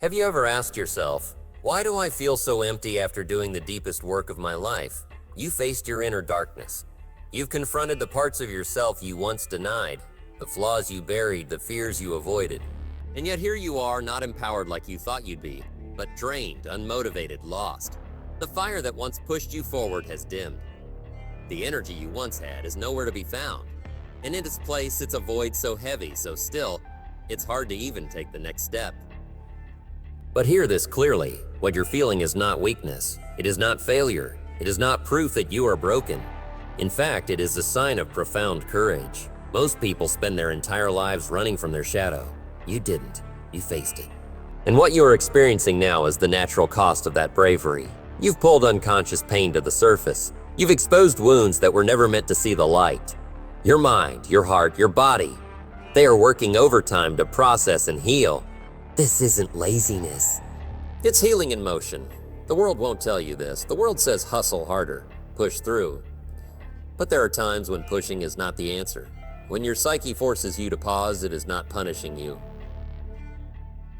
Have you ever asked yourself, why do I feel so empty after doing the deepest work of my life? You faced your inner darkness. You've confronted the parts of yourself you once denied, the flaws you buried, the fears you avoided. And yet here you are, not empowered like you thought you'd be, but drained, unmotivated, lost. The fire that once pushed you forward has dimmed. The energy you once had is nowhere to be found. And in its place sits a void so heavy, so still, it's hard to even take the next step. But hear this clearly, what you're feeling is not weakness. It is not failure. It is not proof that you are broken. In fact, it is a sign of profound courage. Most people spend their entire lives running from their shadow. You didn't. You faced it. And what you are experiencing now is the natural cost of that bravery. You've pulled unconscious pain to the surface. You've exposed wounds that were never meant to see the light. Your mind, your heart, your body, they are working overtime to process and heal. This isn't laziness. It's healing in motion. The world won't tell you this. The world says hustle harder, push through. But there are times when pushing is not the answer. When your psyche forces you to pause, it is not punishing you.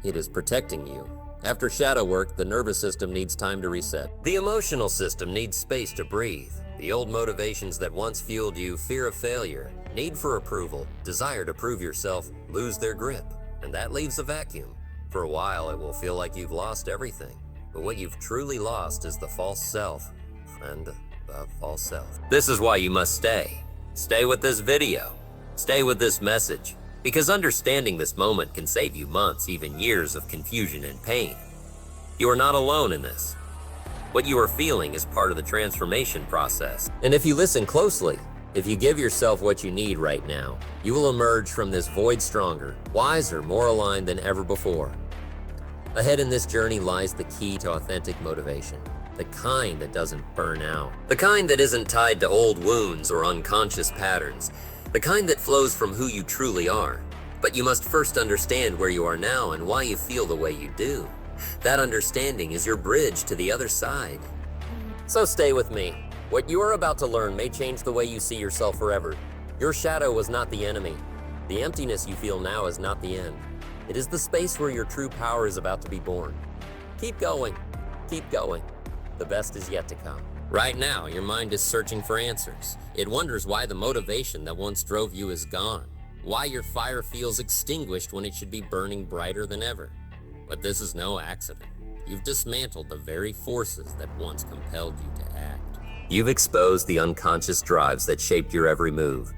It is protecting you. After shadow work, the nervous system needs time to reset. The emotional system needs space to breathe. The old motivations that once fueled you, fear of failure, need for approval, desire to prove yourself, lose their grip. And that leaves a vacuum. For a while, it will feel like you've lost everything. But what you've truly lost is the false self. And the false self. This is why you must stay. Stay with this video. Stay with this message. Because understanding this moment can save you months, even years of confusion and pain. You are not alone in this. What you are feeling is part of the transformation process. And if you listen closely, if you give yourself what you need right now, you will emerge from this void stronger, wiser, more aligned than ever before. Ahead in this journey lies the key to authentic motivation, the kind that doesn't burn out, the kind that isn't tied to old wounds or unconscious patterns, the kind that flows from who you truly are. But you must first understand where you are now and why you feel the way you do. That understanding is your bridge to the other side. So stay with me. What you are about to learn may change the way you see yourself forever. Your shadow was not the enemy. The emptiness you feel now is not the end. It is the space where your true power is about to be born. Keep going. Keep going. The best is yet to come. Right now, your mind is searching for answers. It wonders why the motivation that once drove you is gone. Why your fire feels extinguished when it should be burning brighter than ever. But this is no accident. You've dismantled the very forces that once compelled you to act. You've exposed the unconscious drives that shaped your every move.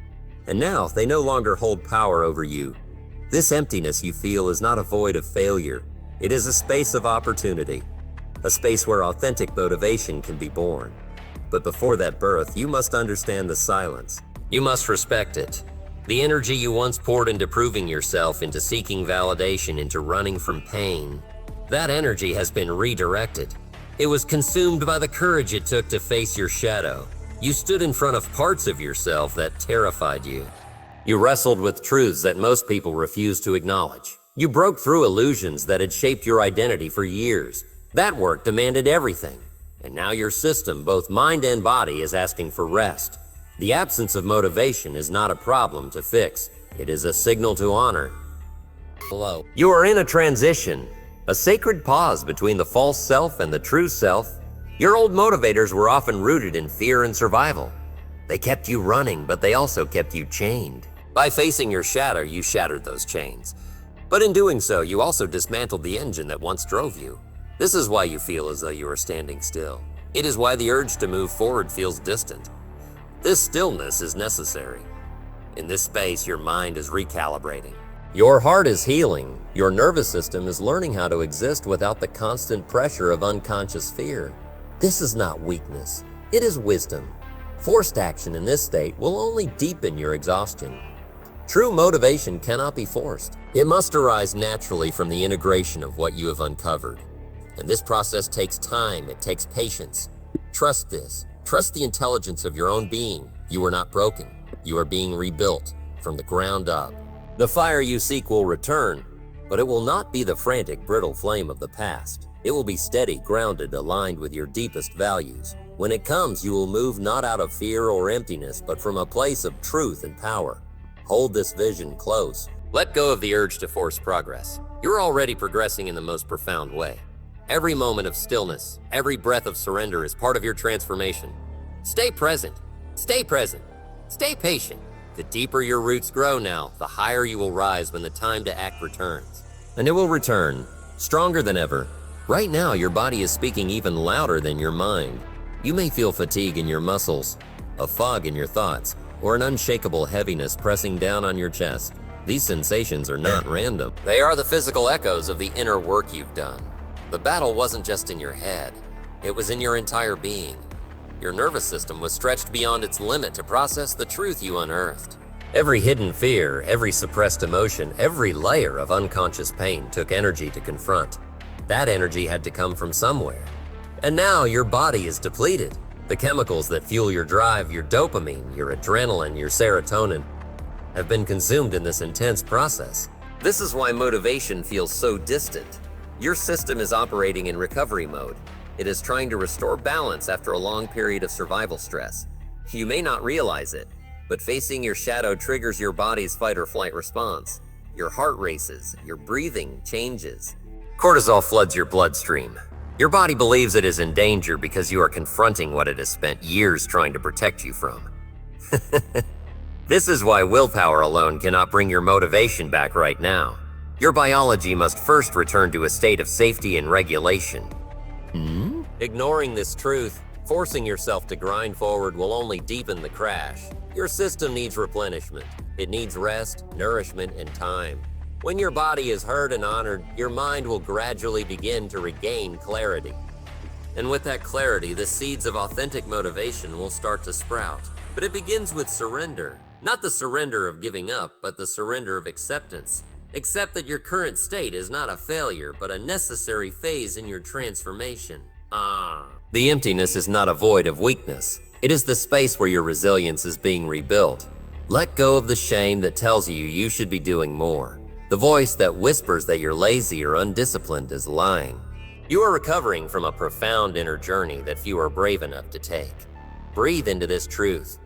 And now they no longer hold power over you. This emptiness you feel is not a void of failure. It is a space of opportunity. A space where authentic motivation can be born. But before that birth, you must understand the silence. You must respect it. The energy you once poured into proving yourself, into seeking validation, into running from pain, that energy has been redirected. It was consumed by the courage it took to face your shadow. You stood in front of parts of yourself that terrified you. You wrestled with truths that most people refuse to acknowledge. You broke through illusions that had shaped your identity for years. That work demanded everything. And now your system, both mind and body, is asking for rest. The absence of motivation is not a problem to fix. It is a signal to honor. Hello. You are in a transition, a sacred pause between the false self and the true self. Your old motivators were often rooted in fear and survival. They kept you running, but they also kept you chained. By facing your shadow, you shattered those chains. But in doing so, you also dismantled the engine that once drove you. This is why you feel as though you are standing still. It is why the urge to move forward feels distant. This stillness is necessary. In this space, your mind is recalibrating. Your heart is healing. Your nervous system is learning how to exist without the constant pressure of unconscious fear. This is not weakness. It is wisdom. Forced action in this state will only deepen your exhaustion. True motivation cannot be forced. It must arise naturally from the integration of what you have uncovered. And this process takes time, it takes patience. Trust this. Trust the intelligence of your own being. You are not broken. You are being rebuilt from the ground up. The fire you seek will return, but it will not be the frantic, brittle flame of the past. It will be steady, grounded, aligned with your deepest values. When it comes, you will move not out of fear or emptiness, but from a place of truth and power. Hold this vision close. Let go of the urge to force progress. You're already progressing in the most profound way. Every moment of stillness, every breath of surrender is part of your transformation. Stay present. Stay present. Stay patient. The deeper your roots grow now, the higher you will rise when the time to act returns. And it will return, stronger than ever. Right now, your body is speaking even louder than your mind. You may feel fatigue in your muscles, a fog in your thoughts, or an unshakable heaviness pressing down on your chest. These sensations are not random. They are the physical echoes of the inner work you've done. The battle wasn't just in your head, it was in your entire being. Your nervous system was stretched beyond its limit to process the truth you unearthed. Every hidden fear, every suppressed emotion, every layer of unconscious pain took energy to confront. That energy had to come from somewhere. And now your body is depleted. The chemicals that fuel your drive, your dopamine, your adrenaline, your serotonin, have been consumed in this intense process. This is why motivation feels so distant. Your system is operating in recovery mode. It is trying to restore balance after a long period of survival stress. You may not realize it, but facing your shadow triggers your body's fight or flight response. Your heart races, your breathing changes. Cortisol floods your bloodstream. Your body believes it is in danger because you are confronting what it has spent years trying to protect you from. This is why willpower alone cannot bring your motivation back right now. Your biology must first return to a state of safety and regulation. Ignoring this truth, forcing yourself to grind forward will only deepen the crash. Your system needs replenishment. It needs rest, nourishment, and time. When your body is heard and honored, your mind will gradually begin to regain clarity. And with that clarity, the seeds of authentic motivation will start to sprout. But it begins with surrender. Not the surrender of giving up, but the surrender of acceptance. Accept that your current state is not a failure, but a necessary phase in your transformation. The emptiness is not a void of weakness. It is the space where your resilience is being rebuilt. Let go of the shame that tells you should be doing more. The voice that whispers that you're lazy or undisciplined is lying. You are recovering from a profound inner journey that few are brave enough to take. Breathe into this truth.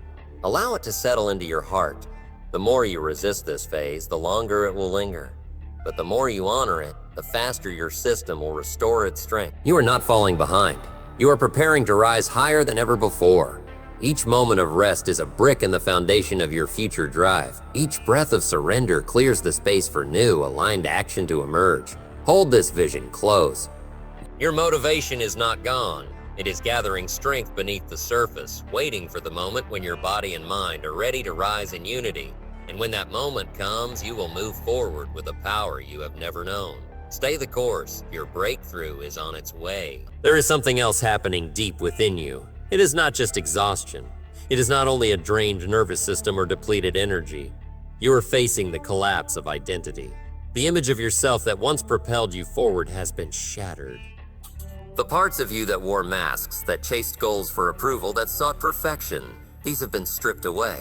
Allow it to settle into your heart. The more you resist this phase, the longer it will linger. But the more you honor it, the faster your system will restore its strength. You are not falling behind. You are preparing to rise higher than ever before. Each moment of rest is a brick in the foundation of your future drive. Each breath of surrender clears the space for new, aligned action to emerge. Hold this vision close. Your motivation is not gone. It is gathering strength beneath the surface, waiting for the moment when your body and mind are ready to rise in unity. And when that moment comes, you will move forward with a power you have never known. Stay the course. Your breakthrough is on its way. There is something else happening deep within you. It is not just exhaustion. It is not only a drained nervous system or depleted energy. You are facing the collapse of identity. The image of yourself that once propelled you forward has been shattered. The parts of you that wore masks, that chased goals for approval, that sought perfection, these have been stripped away.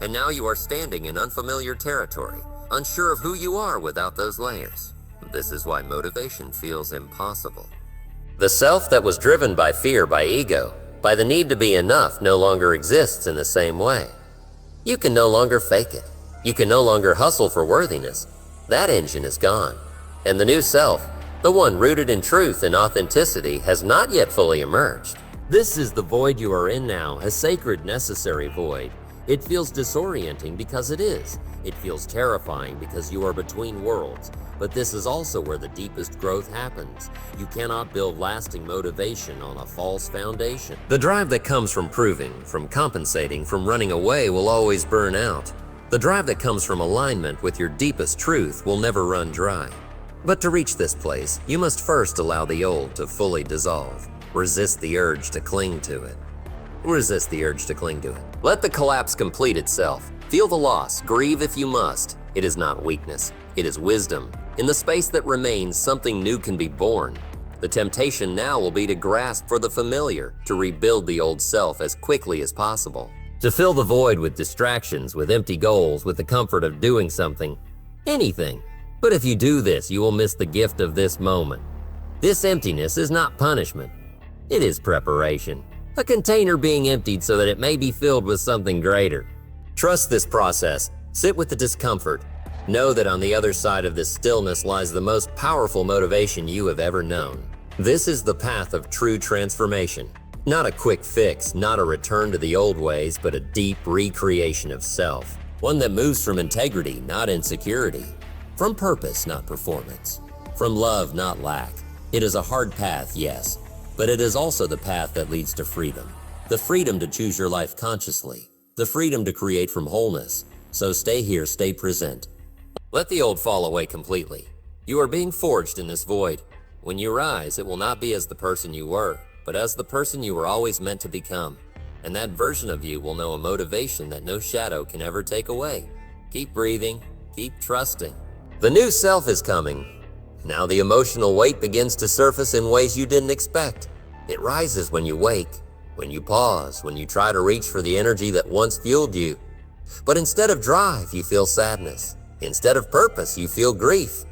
And now you are standing in unfamiliar territory, unsure of who you are without those layers. This is why motivation feels impossible. The self that was driven by fear, by ego, by the need to be enough no longer exists in the same way. You can no longer fake it. You can no longer hustle for worthiness. That engine is gone. And the new self, the one rooted in truth and authenticity, has not yet fully emerged. This is the void you are in now, a sacred, necessary void. It feels disorienting because it is. It feels terrifying because you are between worlds. But this is also where the deepest growth happens. You cannot build lasting motivation on a false foundation. The drive that comes from proving, from compensating, from running away will always burn out. The drive that comes from alignment with your deepest truth will never run dry. But to reach this place, you must first allow the old to fully dissolve. Resist the urge to cling to it. Resist the urge to cling to it. Let the collapse complete itself. Feel the loss, grieve if you must. It is not weakness, it is wisdom. In the space that remains, something new can be born. The temptation now will be to grasp for the familiar, to rebuild the old self as quickly as possible. To fill the void with distractions, with empty goals, with the comfort of doing something, anything. But if you do this, you will miss the gift of this moment. This emptiness is not punishment. It is preparation. A container being emptied so that it may be filled with something greater. Trust this process. Sit with the discomfort. Know that on the other side of this stillness lies the most powerful motivation you have ever known. This is the path of true transformation. Not a quick fix, not a return to the old ways, but a deep recreation of self. One that moves from integrity, not insecurity. From purpose, not performance. From love, not lack. It is a hard path, yes, but it is also the path that leads to freedom. The freedom to choose your life consciously. The freedom to create from wholeness. So stay here, stay present. Let the old fall away completely. You are being forged in this void. When you rise, it will not be as the person you were, but as the person you were always meant to become. And that version of you will know a motivation that no shadow can ever take away. Keep breathing, keep trusting. The new self is coming. Now the emotional weight begins to surface in ways you didn't expect. It rises when you wake, when you pause, when you try to reach for the energy that once fueled you. But instead of drive, you feel sadness. Instead of purpose, you feel grief.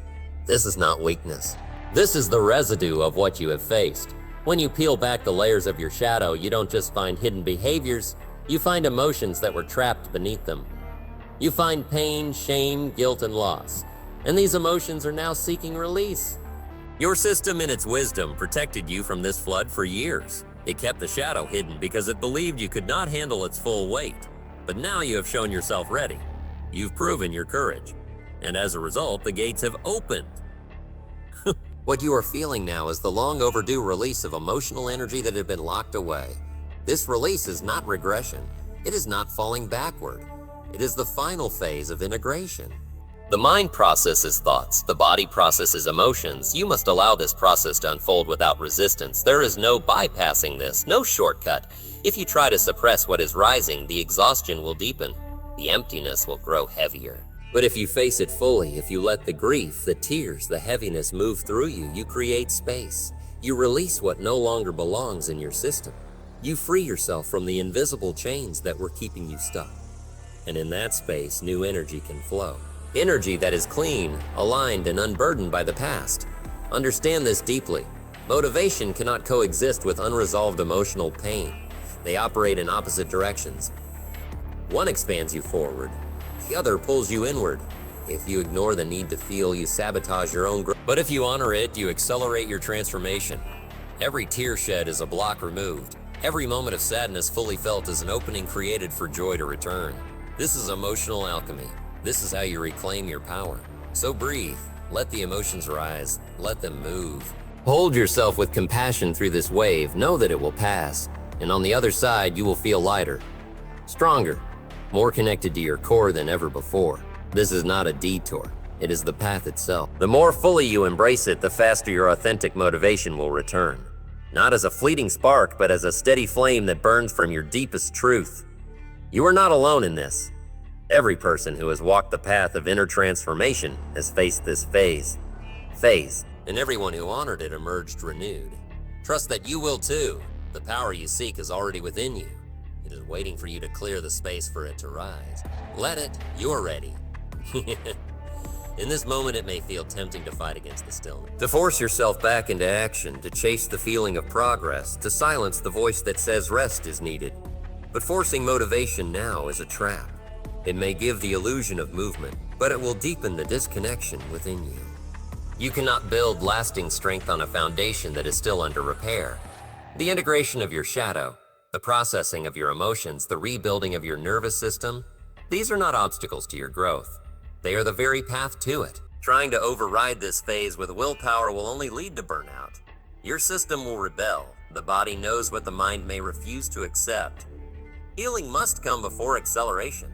This is not weakness. This is the residue of what you have faced. When you peel back the layers of your shadow, you don't just find hidden behaviors, you find emotions that were trapped beneath them. You find pain, shame, guilt, and loss. And these emotions are now seeking release. Your system, in its wisdom, protected you from this flood for years. It kept the shadow hidden because it believed you could not handle its full weight. But now you have shown yourself ready. You've proven your courage. And as a result, the gates have opened. What you are feeling now is the long overdue release of emotional energy that had been locked away. This release is not regression. It is not falling backward. It is the final phase of integration. The mind processes thoughts, the body processes emotions. You must allow this process to unfold without resistance. There is no bypassing this, no shortcut. If you try to suppress what is rising, the exhaustion will deepen. The emptiness will grow heavier. But if you face it fully, if you let the grief, the tears, the heaviness move through you, you create space. You release what no longer belongs in your system. You free yourself from the invisible chains that were keeping you stuck. And in that space, new energy can flow. Energy that is clean, aligned, and unburdened by the past. Understand this deeply. Motivation cannot coexist with unresolved emotional pain. They operate in opposite directions. One expands you forward. The other pulls you inward. If you ignore the need to feel, you sabotage your own growth. But if you honor it, you accelerate your transformation. Every tear shed is a block removed. Every moment of sadness fully felt is an opening created for joy to return. This is emotional alchemy. This is how you reclaim your power. So breathe. Let the emotions rise. Let them move. Hold yourself with compassion through this wave. Know that it will pass. And on the other side, you will feel lighter, stronger, more connected to your core than ever before. This is not a detour. It is the path itself. The more fully you embrace it, the faster your authentic motivation will return. Not as a fleeting spark, but as a steady flame that burns from your deepest truth. You are not alone in this. Every person who has walked the path of inner transformation has faced this phase, and everyone who honored it emerged renewed. Trust that you will too. The power you seek is already within you. It is waiting for you to clear the space for it to rise. Let it, you're ready. In this moment, it may feel tempting to fight against the stillness, to force yourself back into action, to chase the feeling of progress, to silence the voice that says rest is needed. But forcing motivation now is a trap. It may give the illusion of movement, but it will deepen the disconnection within you. You cannot build lasting strength on a foundation that is still under repair. The integration of your shadow, the processing of your emotions, the rebuilding of your nervous system, these are not obstacles to your growth. They are the very path to it. Trying to override this phase with willpower will only lead to burnout. Your system will rebel. The body knows what the mind may refuse to accept. Healing must come before acceleration.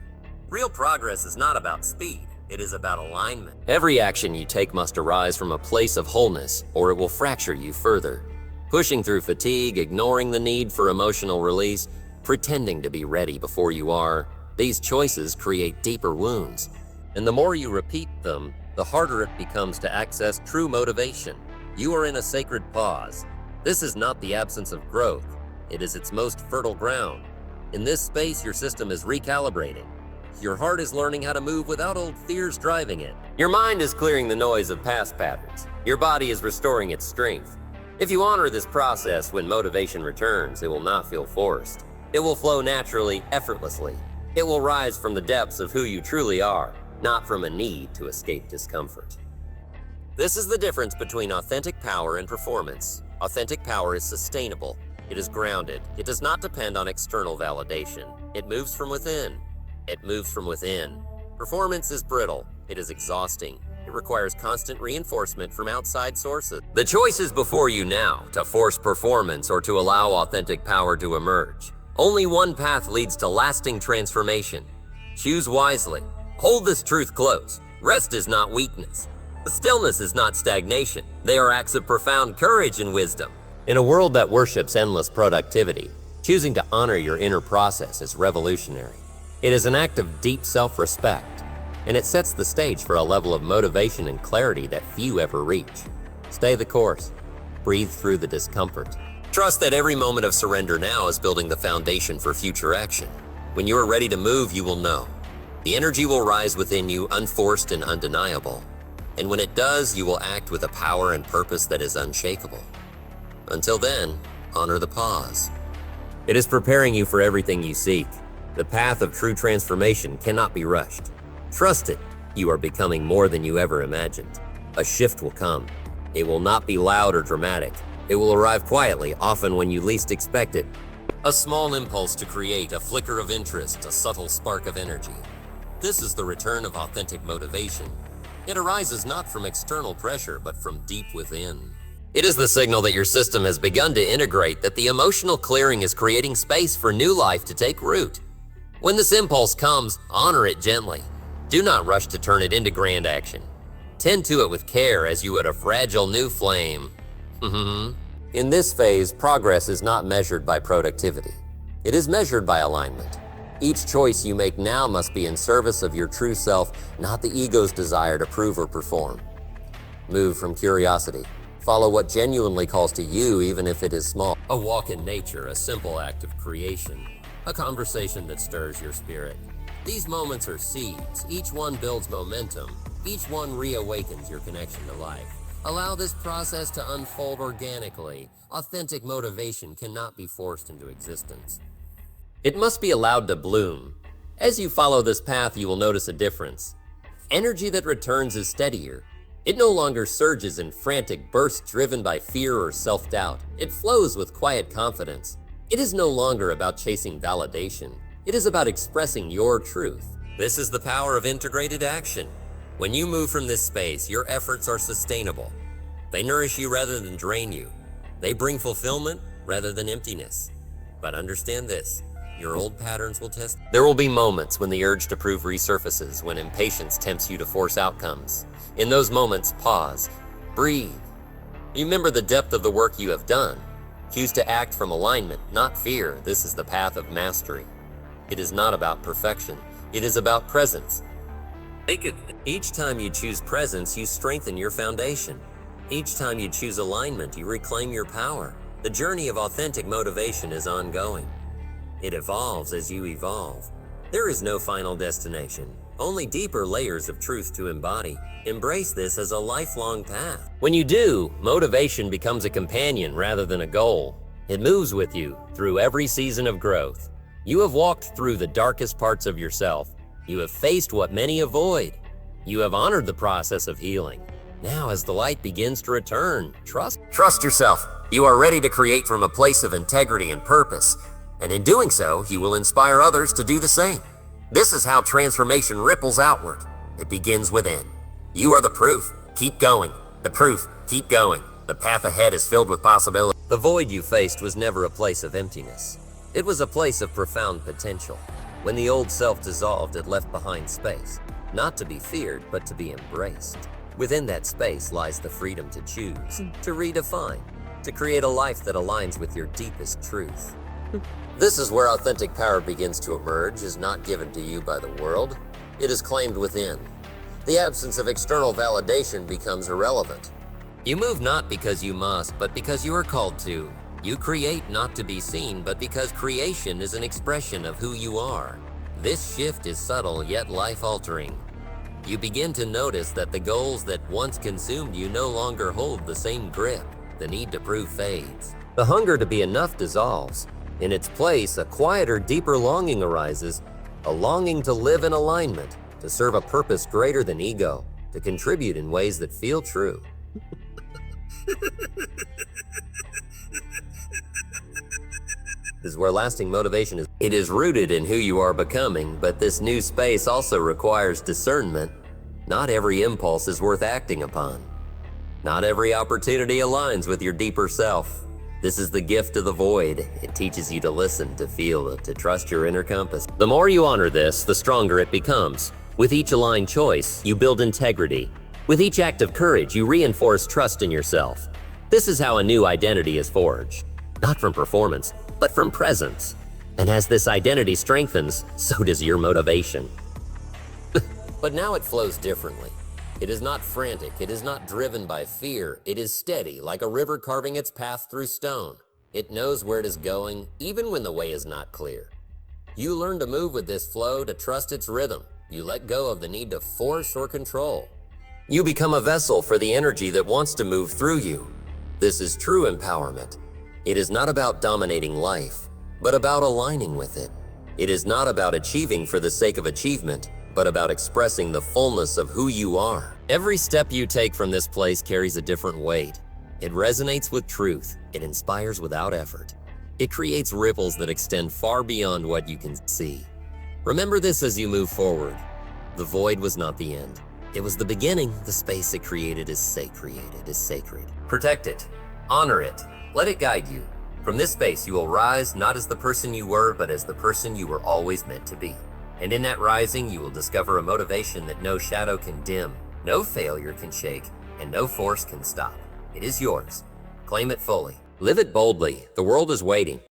Real progress is not about speed. It is about alignment. Every action you take must arise from a place of wholeness, or it will fracture you further. Pushing through fatigue, ignoring the need for emotional release, pretending to be ready before you are, these choices create deeper wounds. And the more you repeat them, the harder it becomes to access true motivation. You are in a sacred pause. This is not the absence of growth. It is its most fertile ground. In this space, your system is recalibrating. Your heart is learning how to move without old fears driving it. Your mind is clearing the noise of past patterns. Your body is restoring its strength. If you honor this process, when motivation returns, it will not feel forced. It will flow naturally, effortlessly. It will rise from the depths of who you truly are. not from a need to escape discomfort. This is the difference between authentic power and performance. Authentic power is sustainable. It is grounded. It does not depend on external validation. It moves from within. It moves from within. Performance is brittle. It is exhausting. It requires constant reinforcement from outside sources. The choice is before you now, to force performance or to allow authentic power to emerge. Only one path leads to lasting transformation. Choose wisely. Hold this truth close. Rest is not weakness. Stillness is not stagnation. They are acts of profound courage and wisdom. In a world that worships endless productivity, choosing to honor your inner process is revolutionary. It is an act of deep self-respect, and it sets the stage for a level of motivation and clarity that few ever reach. Stay the course. Breathe through the discomfort. Trust that every moment of surrender now is building the foundation for future action. When you are ready to move, you will know. The energy will rise within you, unforced and undeniable. And when it does, you will act with a power and purpose that is unshakable. Until then, honor the pause. It is preparing you for everything you seek. The path of true transformation cannot be rushed. Trust it. You are becoming more than you ever imagined. A shift will come. It will not be loud or dramatic. It will arrive quietly, often when you least expect it. A small impulse to create, a flicker of interest, a subtle spark of energy. This is the return of authentic motivation. It arises not from external pressure, but from deep within. It is the signal that your system has begun to integrate, that the emotional clearing is creating space for new life to take root. When this impulse comes, honor it gently. Do not rush to turn it into grand action. Tend to it with care as you would a fragile new flame. In this phase, progress is not measured by productivity. It is measured by alignment. Each choice you make now must be in service of your true self, not the ego's desire to prove or perform. Move from curiosity. Follow what genuinely calls to you, even if it is small. A walk in nature, a simple act of creation. A conversation that stirs your spirit. These moments are seeds. Each one builds momentum. Each one reawakens your connection to life. Allow this process to unfold organically. Authentic motivation cannot be forced into existence. It must be allowed to bloom. As you follow this path, you will notice a difference. Energy that returns is steadier. It no longer surges in frantic bursts driven by fear or self-doubt. It flows with quiet confidence. It is no longer about chasing validation. It is about expressing your truth. This is the power of integrated action. When you move from this space, your efforts are sustainable. They nourish you rather than drain you. They bring fulfillment rather than emptiness. But understand this. Your old patterns will test. There will be moments when the urge to prove resurfaces, when impatience tempts you to force outcomes. In those moments, pause, breathe. Remember the depth of the work you have done. Choose to act from alignment, not fear. This is the path of mastery. It is not about perfection. It is about presence. Each time you choose presence, you strengthen your foundation. Each time you choose alignment, you reclaim your power. The journey of authentic motivation is ongoing. It evolves as you evolve. There is no final destination, only deeper layers of truth to embody. Embrace this as a lifelong path. When you do, motivation becomes a companion rather than a goal. It moves with you through every season of growth. You have walked through the darkest parts of yourself. You have faced what many avoid. You have honored the process of healing. Now, as the light begins to return, trust yourself. You are ready to create from a place of integrity and purpose. And in doing so, you will inspire others to do the same. This is how transformation ripples outward. It begins within. You are the proof. Keep going. The proof. Keep going. The path ahead is filled with possibility. The void you faced was never a place of emptiness. It was a place of profound potential. When the old self dissolved, it left behind space, not to be feared, but to be embraced. Within that space lies the freedom to choose, to redefine, to create a life that aligns with your deepest truth. This is where authentic power begins to emerge, is not given to you by the world. It is claimed within. The absence of external validation becomes irrelevant. You move not because you must, but because you are called to. You create not to be seen, but because creation is an expression of who you are. This shift is subtle yet life-altering. You begin to notice that the goals that once consumed you no longer hold the same grip. The need to prove fades. The hunger to be enough dissolves. In its place, a quieter, deeper longing arises, a longing to live in alignment, to serve a purpose greater than ego, to contribute in ways that feel true. This is where lasting motivation is. It is rooted in who you are becoming, but this new space also requires discernment. Not every impulse is worth acting upon. Not every opportunity aligns with your deeper self. This is the gift of the void. It teaches you to listen, to feel, to trust your inner compass. The more you honor this, the stronger it becomes. With each aligned choice, you build integrity. With each act of courage, you reinforce trust in yourself. This is how a new identity is forged. Not from performance, but from presence. And as this identity strengthens, so does your motivation. But now it flows differently. It is not frantic, it is not driven by fear, it is steady, like a river carving its path through stone. It knows where it is going, even when the way is not clear. You learn to move with this flow, to trust its rhythm. You let go of the need to force or control. You become a vessel for the energy that wants to move through you. This is true empowerment. It is not about dominating life, but about aligning with it. It is not about achieving for the sake of achievement, but about expressing the fullness of who you are. Every step you take from this place carries a different weight. It resonates with truth. It inspires without effort. It creates ripples that extend far beyond what you can see. Remember this as you move forward. The void was not the end. It was the beginning. The space it created is sacred. Protect it. Honor it. Let it guide you. From this space, you will rise not as the person you were, but as the person you were always meant to be. And in that rising, you will discover a motivation that no shadow can dim, no failure can shake, and no force can stop. It is yours. Claim it fully. Live it boldly. The world is waiting.